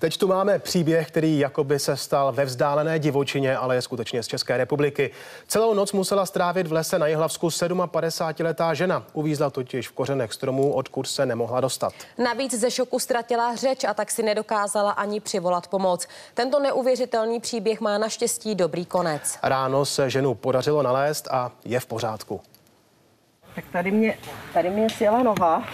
Teď tu máme příběh, který jakoby se stal ve vzdálené divočině, ale je skutečně z České republiky. Celou noc musela strávit v lese na Jihlavsku 57letá žena. Uvízla totiž v kořenech stromů, odkud se nemohla dostat. Navíc ze šoku ztratila řeč a tak si nedokázala ani přivolat pomoc. Tento neuvěřitelný příběh má naštěstí dobrý konec. Ráno se ženu podařilo nalézt a je v pořádku. Tak tady mě sjela noha.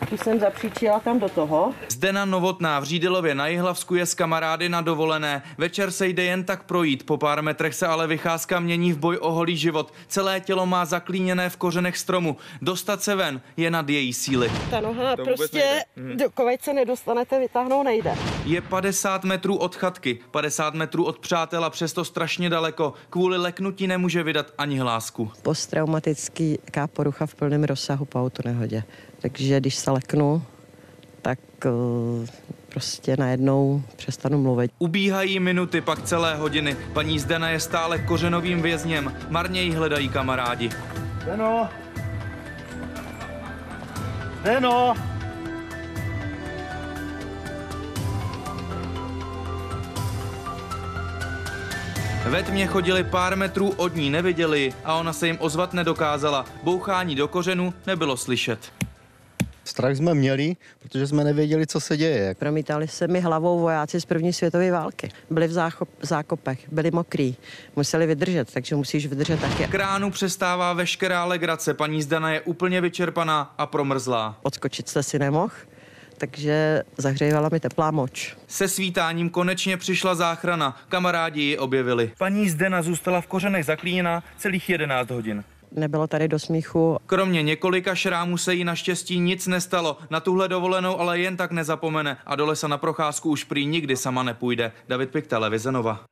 Tu jsem zapříčila tam do toho. Zdena Novotná v Řídilově na Jihlavsku je s kamarády na dovolené. Večer se jde jen tak projít, po pár metrech se ale vycházka mění v boj o holý život. Celé tělo má zaklíněné v kořenech stromu. Dostat se ven je nad její síly. Ta noha prostě, dokud se nedostanete, vytáhnout nejde. Je 50 metrů od chatky, 50 metrů od přátel a přesto strašně daleko. Kvůli leknutí nemůže vydat ani hlásku. Posttraumatická porucha v plném rozsahu po autonehodě. Takže když se leknu, tak prostě najednou přestanu mluvit. Ubíhají minuty, pak celé hodiny. Paní Zdena je stále kořenovým vězněm. Marně ji hledají kamarádi. Zdeno! Zdeno! Ve tmě chodili pár metrů od ní, neviděli ji a ona se jim ozvat nedokázala. Bouchání do kořenů nebylo slyšet. Strach jsme měli, protože jsme nevěděli, co se děje. Promítali se mi hlavou vojáci z první světové války. Byli v zákopech, byli mokrý, museli vydržet, takže musíš vydržet taky. K ránu přestává veškerá legrace. Paní Zdena je úplně vyčerpaná a promrzlá. Odskočit jste si nemohl, takže zahřívala mi teplá moč. Se svítáním konečně přišla záchrana. Kamarádi ji objevili. Paní Zdena zůstala v kořenech zaklíněna celých 11 hodin. Nebylo tady do smíchu. Kromě několika šrámů se jí naštěstí nic nestalo. Na tuhle dovolenou ale jen tak nezapomene a do lesa na procházku už prý nikdy sama nepůjde. David Pik, televize Nova.